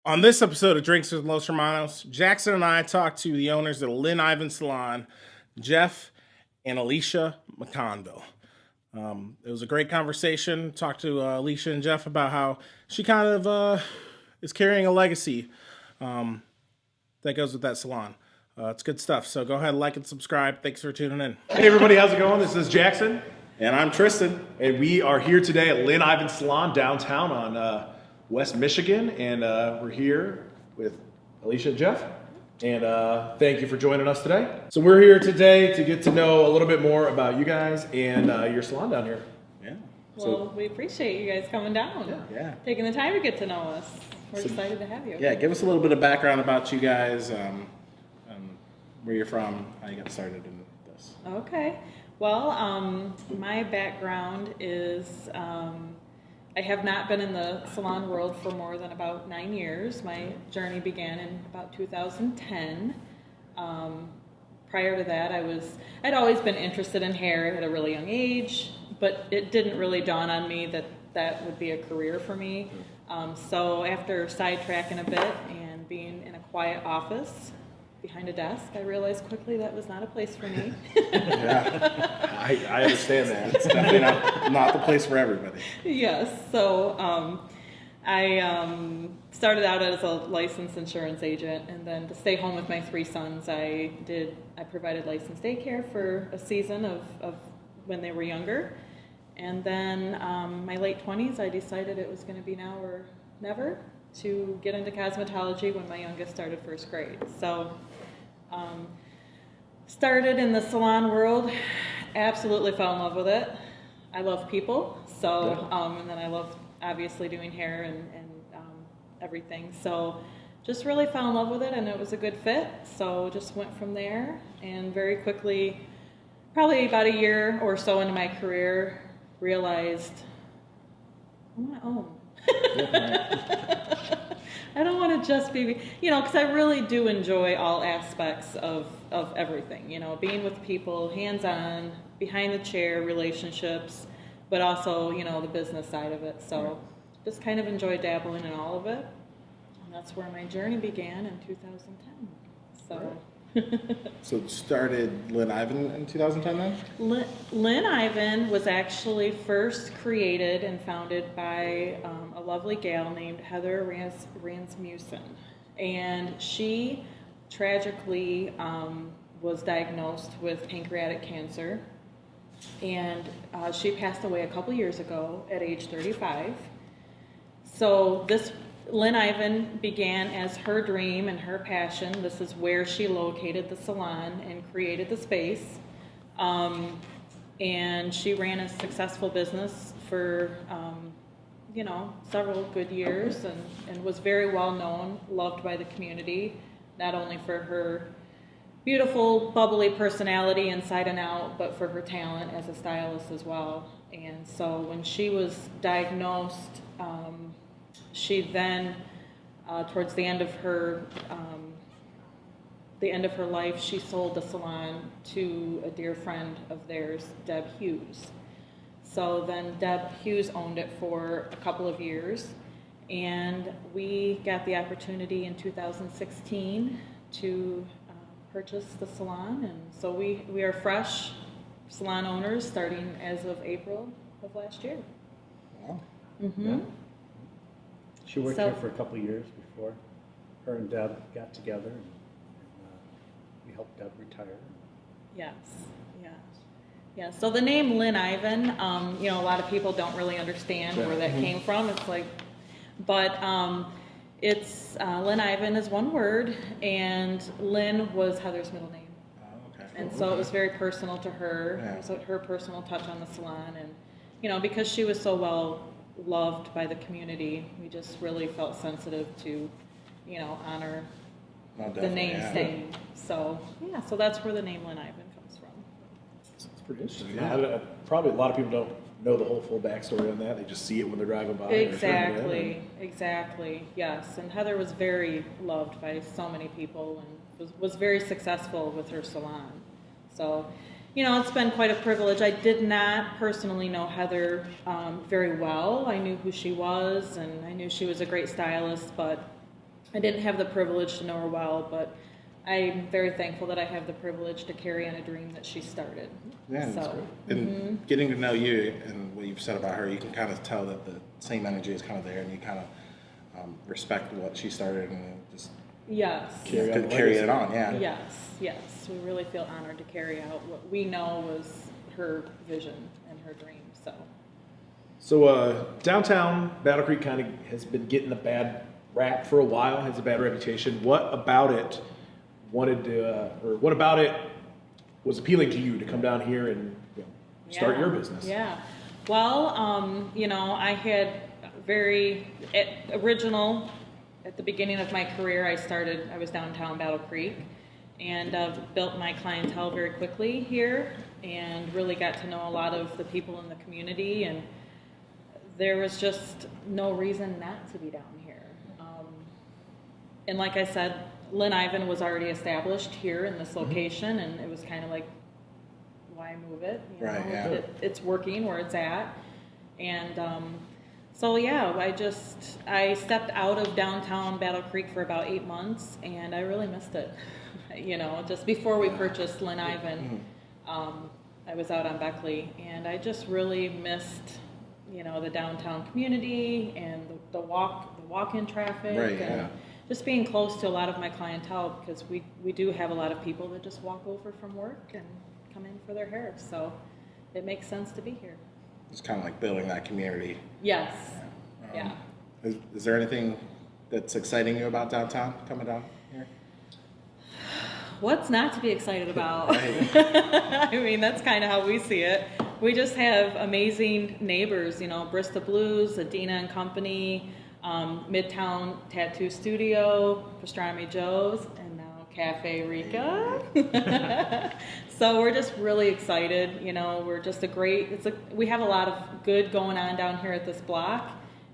On this episode of Drinks with Los Hermanos, Jackson and I talked to the owners of the Lynn Ivan Salon, Jeff and Alicia McConville. It was a great conversation. Talked to Alicia and Jeff about how she kind of is carrying a legacy that goes with that salon. It's good stuff. So go ahead, like and subscribe. Thanks for tuning in. Hey everybody, how's it going? This is Jackson. And I'm Tristan. And we are here today at Lynn Ivan Salon downtown on West Michigan. And we're here with Alicia and Jeff. And thank you for joining us today. So we're here today to get to know a little bit more about you guys and your salon down here. Yeah. Well, we appreciate you guys coming down. Yeah. Taking the time to get to know us. We're excited to have you. Yeah, give us a little bit of background about you guys, where you're from, how you got started in this. Okay. Well, my background is I have not been in the salon world for more than about 9 years. My journey began in about 2010. Prior to that, I'd always been interested in hair at a really young age, but it didn't really dawn on me that that would be a career for me. So after sidetracking a bit and being in a quiet office behind a desk, I realized quickly that was not a place for me. Yeah, I understand that. it's definitely not the place for everybody. Yes, so I started out as a licensed insurance agent, and then to stay home with my 3 sons, I provided licensed daycare for a season of when they were younger. And then my late 20s, I decided it was going to be now or never to get into cosmetology when my youngest started first grade. So started in the salon world, absolutely fell in love with it. I love people, so and then I love obviously doing hair and everything. So just really fell in love with it, and it was a good fit. So just went from there, and very quickly, probably about a year or so into my career, realized I want to own. I don't want to just be, because I really do enjoy all aspects of everything, being with people, hands-on, behind the chair, relationships, but also, the business side of it. So just kind of enjoy dabbling in all of it. And that's where my journey began in 2010. So. So it started Lynn Ivan in 2010 then? Lynn Ivan was actually first created and founded by a lovely gal named Heather Rasmussen. And she tragically was diagnosed with pancreatic cancer. And she passed away a couple years ago at age 35. So Lynn Ivan began as her dream and her passion. This is where she located the salon and created the space. And she ran a successful business for, several good years and was very well known, loved by the community, not only for her beautiful, bubbly personality inside and out, but for her talent as a stylist as well. And so when she was diagnosed, she then, towards the end of her life, she sold the salon to a dear friend of theirs, Deb Hughes. So then Deb Hughes owned it for a couple of years, and we got the opportunity in 2016 to purchase the salon, and so we are fresh salon owners starting as of April of last year. Wow. Mm-hmm. Yeah. She worked here for a couple of years before her and Deb got together, and we helped Deb retire. Yes. Yeah. So the name Lynn Ivan, a lot of people don't really understand where that came from. It's it's Lynn Ivan is one word, and Lynn was Heather's middle name. Oh, okay. And so it was very personal to her. Yeah. It was her personal touch on the salon, and because she was so well loved by the community, we just really felt sensitive to, honor the name staying. So so that's where the name Lynn Ivan comes from. It's pretty interesting. Yeah. Probably a lot of people don't know the whole full backstory on that. They just see it when they're driving by. Exactly. Yes, and Heather was very loved by so many people and was very successful with her salon. So it's been quite a privilege. I did not personally know Heather very well. I knew who she was, and I knew she was a great stylist, but I didn't have the privilege to know her well, but I'm very thankful that I have the privilege to carry on a dream that she started. Yeah, that's So, great. And getting to know you and what you've said about her, you can kind of tell that the same energy is kind of there, and you kind of respect what she started and just yes. carry it on. Yeah. Yes. We really feel honored to carry out what we know was her vision and her dream. So downtown Battle Creek kind of has been getting a bad rap for a while, has a bad reputation. What about it what about it was appealing to you to come down here and start your business? Yeah. Well, I had original, at the beginning of my career, I was downtown Battle Creek, and built my clientele very quickly here, and really got to know a lot of the people in the community, and there was just no reason not to be down here. And like I said, Lynn Ivan was already established here in this location, and it was kind of like, why move it? Right, yeah. It's working where it's at. And so yeah, I stepped out of downtown Battle Creek for about 8 months, and I really missed it. Just before we purchased Lynn Ivan, I was out on Beckley, and I just really missed, the downtown community and the walk-in traffic, Right, and yeah. just being close to a lot of my clientele, because we do have a lot of people that just walk over from work and come in for their hair, so it makes sense to be here. It's kind of like building that community. Yes. Yeah. Is there anything that's exciting you about downtown coming down here? What's not to be excited about? Right. I mean, that's kind of how we see it. We just have amazing neighbors, Bristol Blues, Adina and Company, Midtown Tattoo Studio, Pastrami Joe's, and now Cafe Rica. So we're just really excited. We're just we have a lot of good going on down here at this block,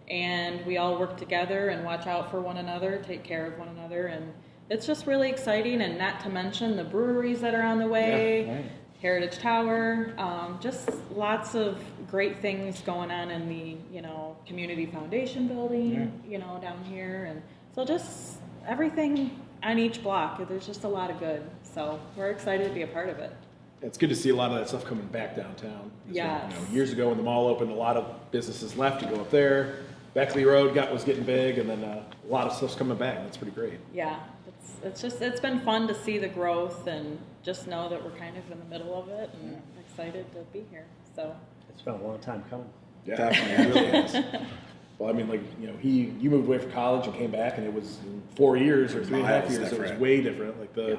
and we all work together and watch out for one another, take care of one another, and it's just really exciting. And not to mention the breweries that are on the way. Yeah, right. Heritage Tower, just lots of great things going on in the, community foundation building, down here. And so just everything on each block, there's just a lot of good. So we're excited to be a part of it. It's good to see a lot of that stuff coming back downtown. Yes. Years ago when the mall opened, a lot of businesses left. You go up there, Beckley Road was getting big, and then a lot of stuff's coming back. That's pretty great. Yeah, it's been fun to see the growth and just know that we're kind of in the middle of it, and excited to be here. So It's been a long time coming. Yeah, Definitely, it really is. Well, I mean, you moved away from college and came back, and it was in 4 years or 3.5 Miles years. It was different. way different. Like the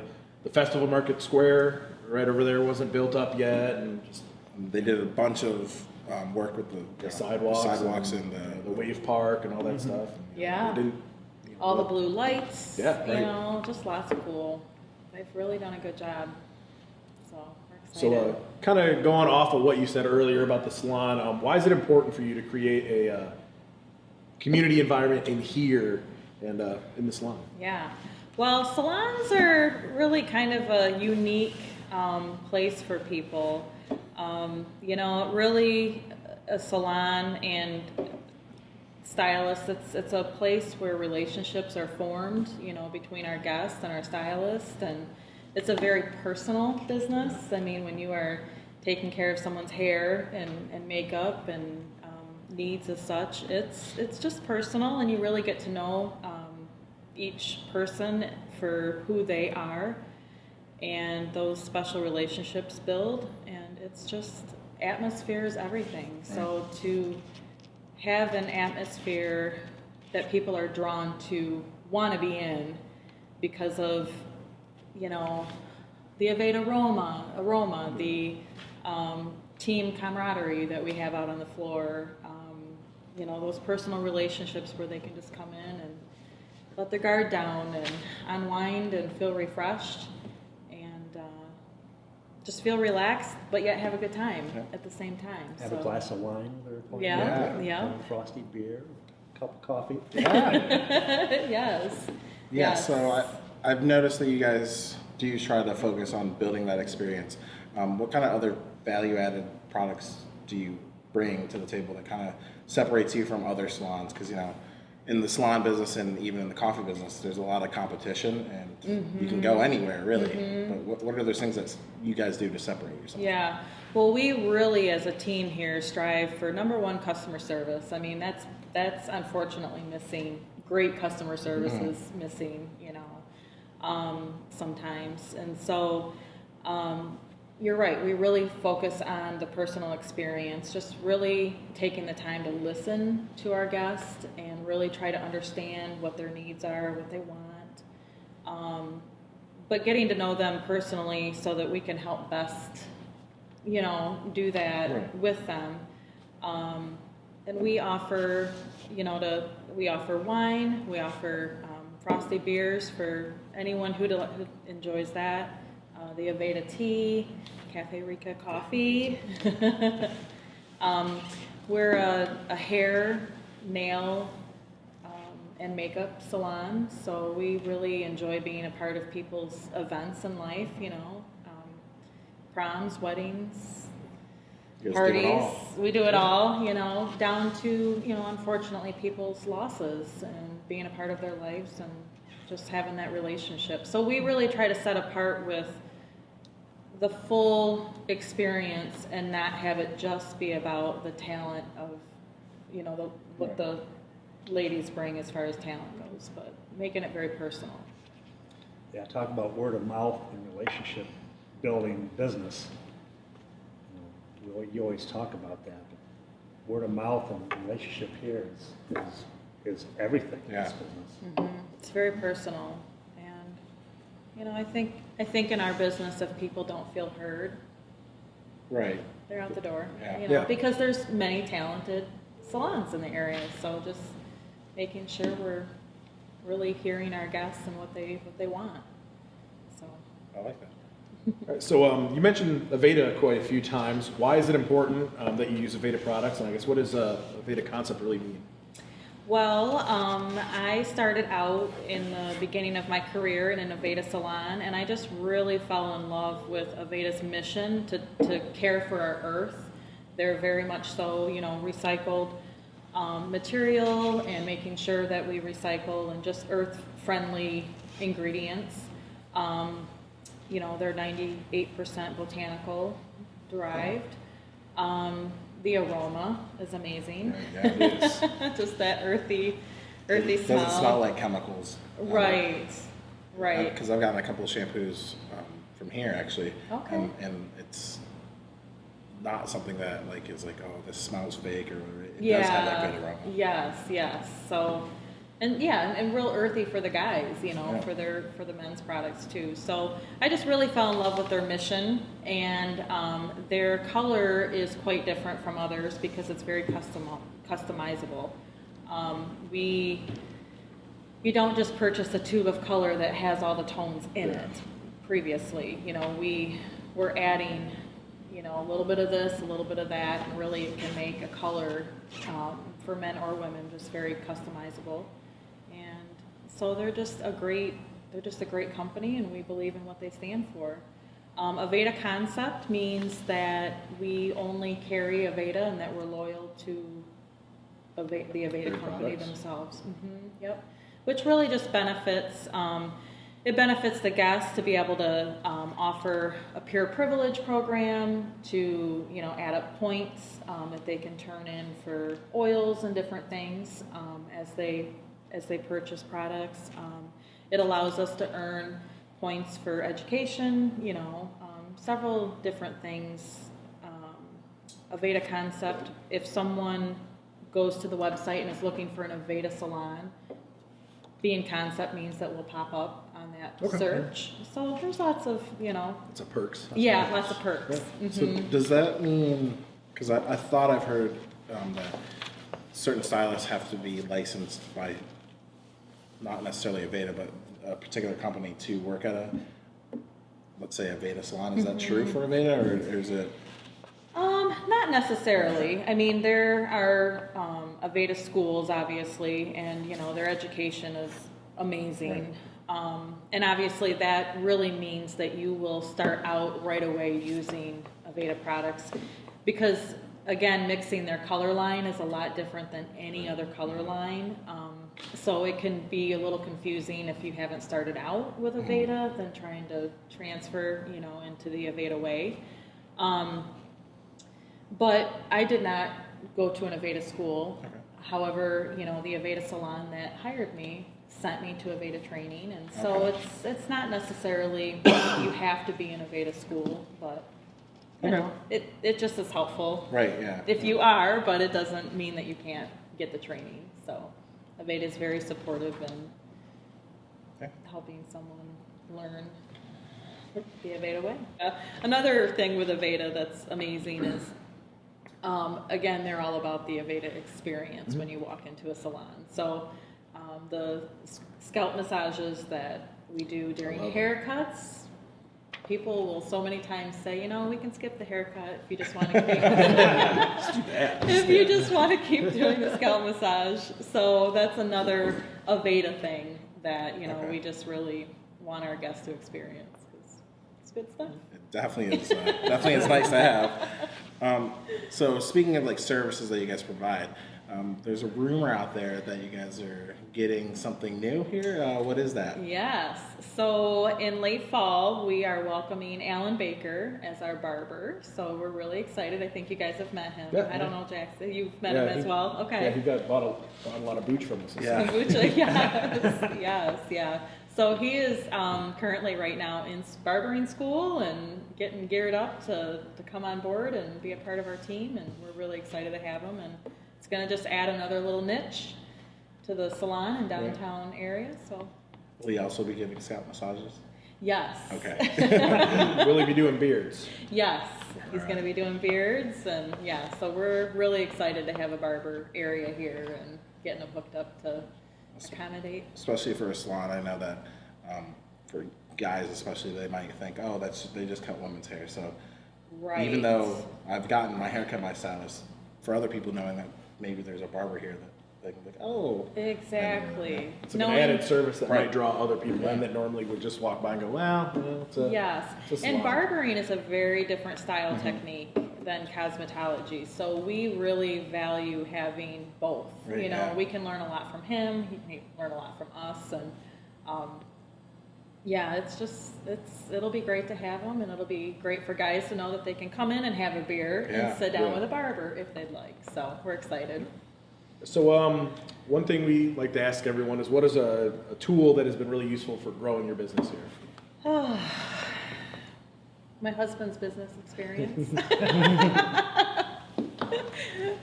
Festival Market Square right over there wasn't built up yet, and just They did a bunch of work with the sidewalks, and the Wave Park and all that stuff. Yeah. They didn't, all the blue lights, Yeah, right. just lots of cool. They've really done a good job. So we're excited. So, kind of going off of what you said earlier about the salon, why is it important for you to create a community environment in here and in the salon? Yeah. Well, salons are really kind of a unique place for people. Really a salon and stylist, it's a place where relationships are formed, between our guests and our stylist, and it's a very personal business. I mean, when you are taking care of someone's hair and makeup and needs as such, it's just personal, and you really get to know each person for who they are, and those special relationships build, and it's just, atmosphere is everything. So to have an atmosphere that people are drawn to want to be in because of, the Aveda aroma, the team camaraderie that we have out on the floor, those personal relationships where they can just come in and let their guard down and unwind and feel refreshed and just feel relaxed, but yet have a good time at the same time. Have a glass of wine with her point. Yeah. Frosty beer, a cup of coffee. Yes. So I've noticed that you guys do try to focus on building that experience. What kind of other value-added products do you bring to the table that kind of separates you from other salons? Because in the salon business and even in the coffee business, there's a lot of competition, and you can go anywhere really. But what are those things that you guys do to separate yourself? Yeah, well, we really, as a team here, strive for number one, customer service. I mean, that's unfortunately missing. Great customer service is missing, sometimes. And so, you're right. We really focus on the personal experience, just really taking the time to listen to our guests and really try to understand what their needs are, what they want. But getting to know them personally so that we can help best, do that with them. And we offer, we offer wine, we offer frosty beers for anyone who enjoys that. The Aveda tea, Cafe Rica coffee. We're a hair, nail, and makeup salon, so we really enjoy being a part of people's events in life, proms, weddings, You guys parties. do it all. We do it all, down to, unfortunately people's losses and being a part of their lives and just having that relationship. So we really try to set apart with the full experience and not have it just be about the talent of, what the ladies bring as far as talent goes, but making it very personal. Yeah, talk about word of mouth and relationship building business. You always talk about that. But word of mouth and relationship here is everything in this business. It's very personal, and I think in our business, if people don't feel heard, Right. they're out the door. Yeah. Because there's many talented salons in the area, so just making sure we're really hearing our guests and what they want. So I like that. All right, so you mentioned Aveda quite a few times. Why is it important that you use Aveda products? And I guess what does Aveda concept really mean? Well, I started out in the beginning of my career in an Aveda salon, and I just really fell in love with Aveda's mission to care for our earth. They're very much so, recycled material and making sure that we recycle and just earth-friendly ingredients. They're 98% botanical derived. The aroma is amazing. Yeah, it is. Just that earthy smell. It doesn't smell like chemicals. Right. Because I've gotten a couple of shampoos from here actually. Okay. And it's not something that is like, oh, this smells fake, or it Yeah. does have that good aroma. Yes. So, and real earthy for the guys, Yeah. for the men's products too. So I just really fell in love with their mission, and their color is quite different from others because it's very customizable. You don't just purchase a tube of color that has all the tones in it. Previously, we're adding, a little bit of this, a little bit of that, and really it can make a color for men or women just very customizable. And so they're just a great company, and we believe in what they stand for. Aveda concept means that we only carry Aveda and that we're loyal to the Aveda company themselves. Yep. Which really just benefits, it benefits the guests to be able to offer a pure privilege program to, add up points that they can turn in for oils and different things as they purchase products. It allows us to earn points for education, several different things. Aveda concept, if someone goes to the website and is looking for an Aveda salon, being concept means that we'll pop up on that search. So there's lots of, It's a perks. yeah, lots of perks. So does that mean, because I thought I've heard that certain stylists have to be licensed by not necessarily Aveda, but a particular company to work at let's say Aveda salon. Is that true for Aveda, or is it? Not necessarily. I mean, there are Aveda schools, obviously, and their education is amazing. And obviously, that really means that you will start out right away using Aveda products, because again, mixing their color line is a lot different than any other color line. So it can be a little confusing if you haven't started out with Aveda, than trying to transfer, into the Aveda way. But I did not go to an Aveda school. Okay. However, the Aveda salon that hired me sent me to Aveda training, and so Okay. it's not necessarily you have to be in Aveda school, but Okay. it just is helpful Right, yeah. if you are, but it doesn't mean that you can't get the training. So Aveda is very supportive in Okay. helping someone learn the Aveda way. Another thing with Aveda that's amazing is, again, they're all about the Aveda experience when you walk into a salon. So the scalp massages that we do during haircuts, people will so many times say, we can skip the haircut if you just want to keep if you just want to keep doing the scalp massage. So that's another Aveda thing that Okay. we just really want our guests to experience, 'cause it's good stuff. It definitely is. Definitely is nice to have. So speaking of like services that you guys provide, there's a rumor out there that you guys are getting something new here. What is that? Yes. So in late fall, we are welcoming Alan Baker as our barber. So we're really excited. I think you guys have met him. Yeah, I don't know, Jackson. You've met him as well? Okay. Yeah, he bought a lot of booch from us. Yeah. Kombucha, yes. So he is currently right now in barbering school and getting geared up to come on board and be a part of our team. And we're really excited to have him. And it's going to just add another little niche to the salon in downtown area. So Will you also be giving scalp massages? yes. Okay. Will he be doing beards? Yes, he's going to be doing beards, and so we're really excited to have a barber area here and getting them hooked up to accommodate. Especially for a salon, I know that for guys especially, they might think, oh, they just cut women's hair. So Right. even though I've gotten my hair cut by stylist, for other people knowing that maybe there's a barber here that they can be like, oh. Exactly. It's like an added service that Right. might draw other people in that normally would just walk by and go, well, it's a Yes, it's a and salon. barbering is a very different style technique than cosmetology. So we really value having both. Right, yeah. We can learn a lot from him. He can learn a lot from us, and it'll be great to have him, and it'll be great for guys to know that they can come in and have a beer Yeah, and sit down yeah. with a barber if they'd like. So we're excited. So one thing we like to ask everyone is, what is a tool that has been really useful for growing your business here? My husband's business experience.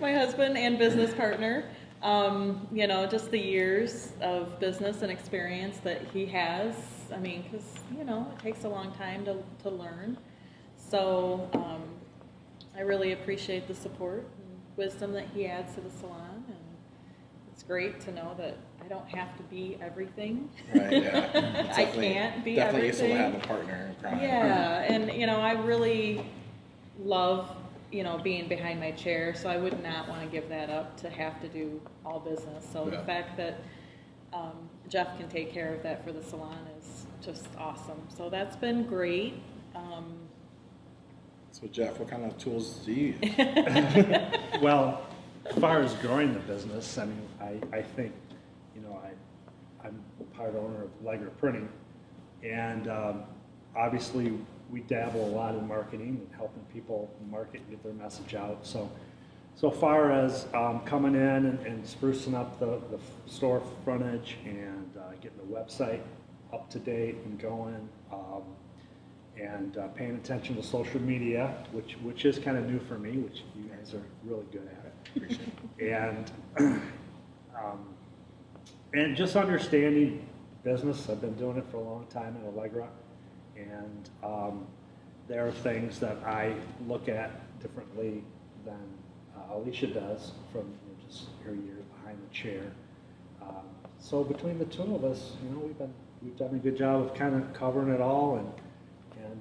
My husband and business partner. Just the years of business and experience that he has. I mean, because, it takes a long time to learn. So I really appreciate the support and wisdom that he adds to the salon. And it's great to know that I don't have to be everything. Right, yeah. It's I definitely- can't be definitely everything. useful to have a partner in crime. Yeah, and I really love being behind my chair, so I would not want to give that up to have to do all business. So the Yeah. fact that Jeff can take care of that for the salon is just awesome. So that's been great. So Jeff, what kind of tools do you use? Well, as far as growing the business, I mean, I think, I'm part owner of Legger Printing, and obviously we dabble a lot in marketing and helping people market and get their message out. So far as coming in and sprucing up the store frontage and getting the website up to date and going, and paying attention to social media, which is kind of new for me, which you guys are really good at it. Appreciate it. And just understanding business. I've been doing it for a long time at Allegra, and there are things that I look at differently than Alicia does from just her years behind the chair. So between the two of us, we've done a good job of kind of covering it all, and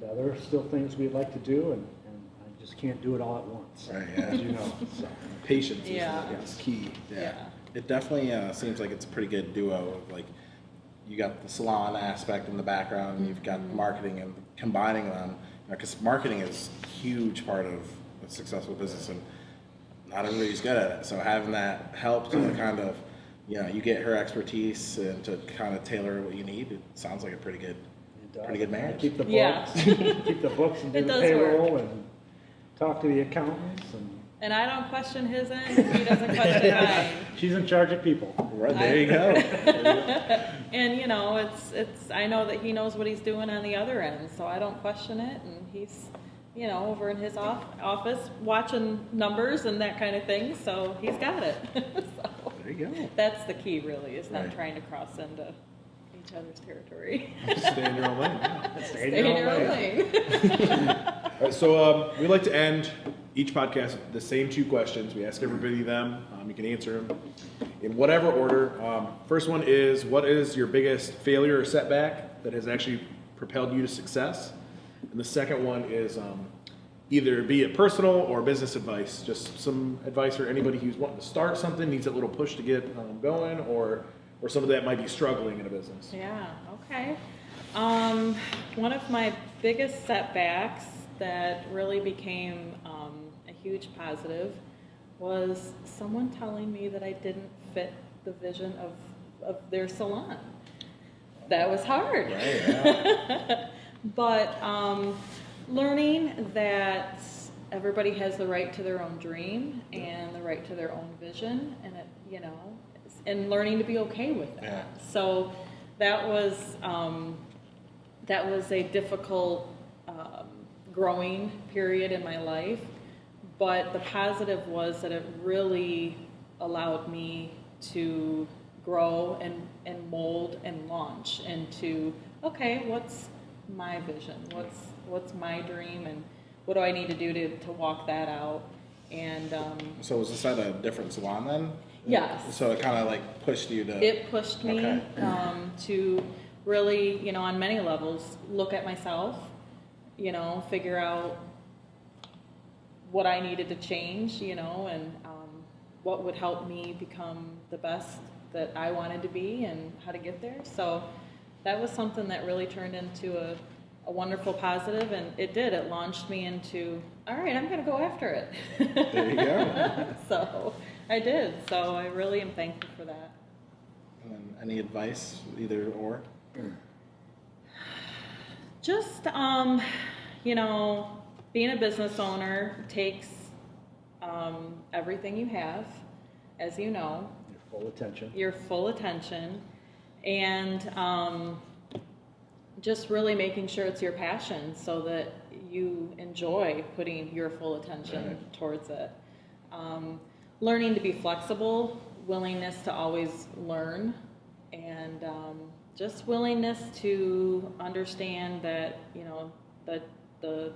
there are still things we'd like to do, and I just can't do it all at once. Right, yeah. As you know. So. Patience Yeah. is key. Yeah. It definitely seems like it's a pretty good duo of like, you got the salon aspect in the background, and you've got marketing, and combining them, because marketing is a huge part of a successful business, and not everybody's good at it. So having that help to kind of you get her expertise and to kind of tailor what you need. It sounds like a pretty good marriage. Keep the books, Yeah. keep the books and do It the does payroll and talk to the accountants And I don't question his end, he doesn't question mine. she's in charge of people. Right, there you go. And it's I know that he knows what he's doing on the other end, so I don't question it. And he's, over in his office watching numbers and that kind of thing, so he's got it. So There you go. that's the key, really, is not Right. trying to cross into each other's territory. Stay in your own lane. Stay in your own lane. All right, so we like to end each podcast with the same 2 questions. We ask everybody them. You can answer them in whatever order. First one is, what is your biggest failure or setback that has actually propelled you to success? And the second one is either be it personal or business advice, just some advice for anybody who's wanting to start something, needs a little push to get going, or somebody that might be struggling in a business. Yeah, okay. One of my biggest setbacks that really became a huge positive was someone telling me that I didn't fit the vision of their salon. That was hard. Right, yeah. But learning that everybody has the right to their own dream and the right to their own vision, and and learning to be okay with that. Yeah. So that was a difficult growing period in my life, but the positive was that it really allowed me to grow and mold and launch into, okay, what's my vision? What's my dream, and what do I need to do to walk that out? And So was this at a different salon then? yes. So it kind of like pushed you to. It pushed me Okay. to really, on many levels, look at myself, figure out what I needed to change, and what would help me become the best that I wanted to be and how to get there. So that was something that really turned into a wonderful positive, and it did. It launched me into, all right, I'm going to go after it. There you go. So I did. So I really am thankful for that. And then any advice, either or? Just, being a business owner takes everything you have, as you know. Your full attention. Your full attention, and just really making sure it's your passion so that you enjoy putting your full attention towards it. Learning to be flexible, willingness to always learn, and just willingness to understand that, that the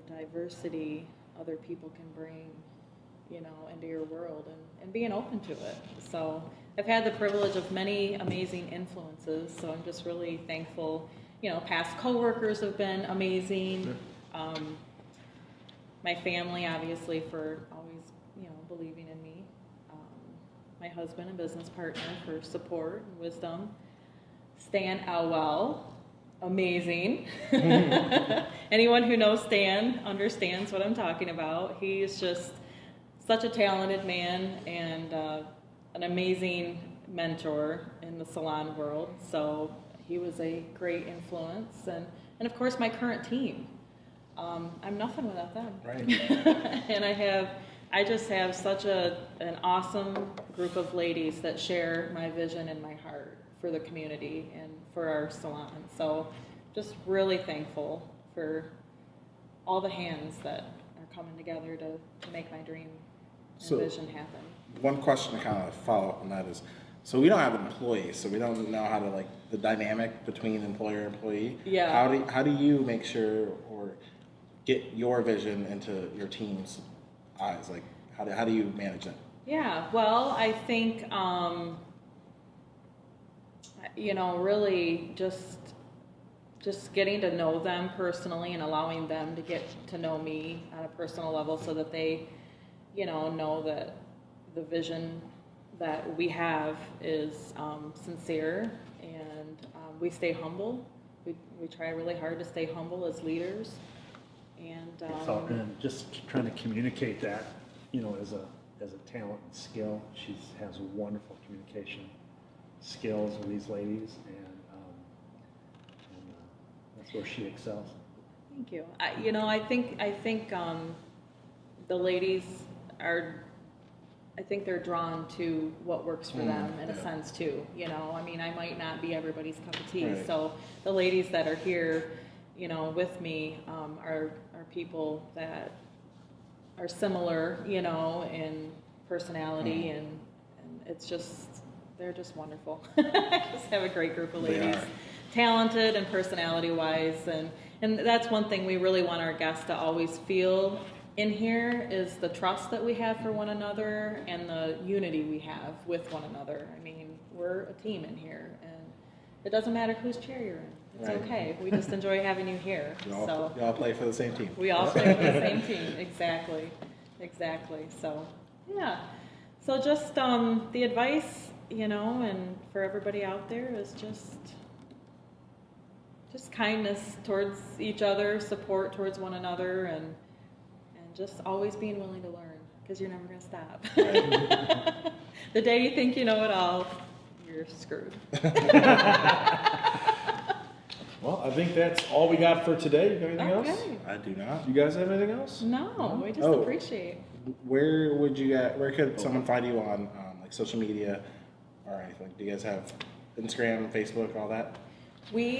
diversity other people can bring, into your world, and being open to it. So I've had the privilege of many amazing influences, so I'm just really thankful. Past coworkers have been amazing. My family, obviously, for always, believing in me. My husband and business partner for support and wisdom. Stan Alwell, amazing. Anyone who knows Stan understands what I'm talking about. He is just such a talented man and an amazing mentor in the salon world. So he was a great influence. And of course, my current team. I'm nothing without them. Right. And I just have such an awesome group of ladies that share my vision and my heart for the community and for our salon. So just really thankful for all the hands that are coming together to make my dream and vision happen. One question to kind of follow up on that is, so we don't have employees, so we don't know how to the dynamic between employer and employee. Yeah. How do you make sure or get your vision into your team's eyes? How do you manage that? Yeah, well, I think, really just getting to know them personally and allowing them to get to know me on a personal level so that they, know that the vision that we have is sincere, and we stay humble. We try really hard to stay humble as leaders. And And just trying to communicate that, as as a talent and skill. She has wonderful communication skills with these ladies, and that's where she excels. Thank you. I think the ladies are, I think they're drawn to what works for them in a sense too. I mean, I might not be everybody's cup of tea. Right. So the ladies that are here, with me, are people that are similar, in personality, and it's just, they're just wonderful. I just have a great group of They ladies, are. talented and personality wise, and that's one thing we really want our guests to always feel in here is the trust that we have for one another and the unity we have with one another. I mean, we're a team in here, and it doesn't matter whose chair you're in. It's Right. okay. We just enjoy having you here. So Y'all play for the same team. we all play for the same team. Exactly. So yeah. So just the advice, and for everybody out there is just kindness towards each other, support towards one another, and just always being willing to learn, because you're never going to stop. Right. The day you think you know it all, you're screwed. Well, I think that's all we got for today. You got anything else? Okay. I do not. You guys have anything else? No, we just Oh. appreciate. Where could someone find you on like social media or anything? Do you guys have Instagram, Facebook, all that? We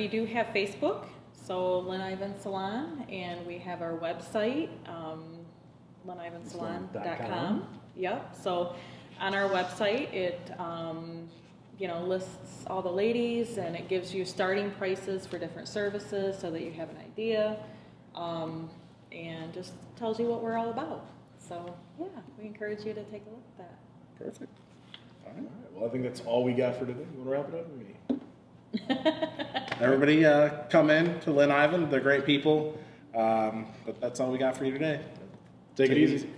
do have Facebook, so Lynn Ivan Salon, and we have our website, LynnIvanSalon.com. Yep. So on our website, it lists all the ladies, and it gives you starting prices for different services so that you have an idea, and just tells you what we're all about. So yeah, we encourage you to take a look at that. Perfect. All All right. right. Well, I think that's all we got for today. You want to wrap it up with me? Everybody come in to Lynn Ivan. They're great people. But that's all we got for you today. Take it easy.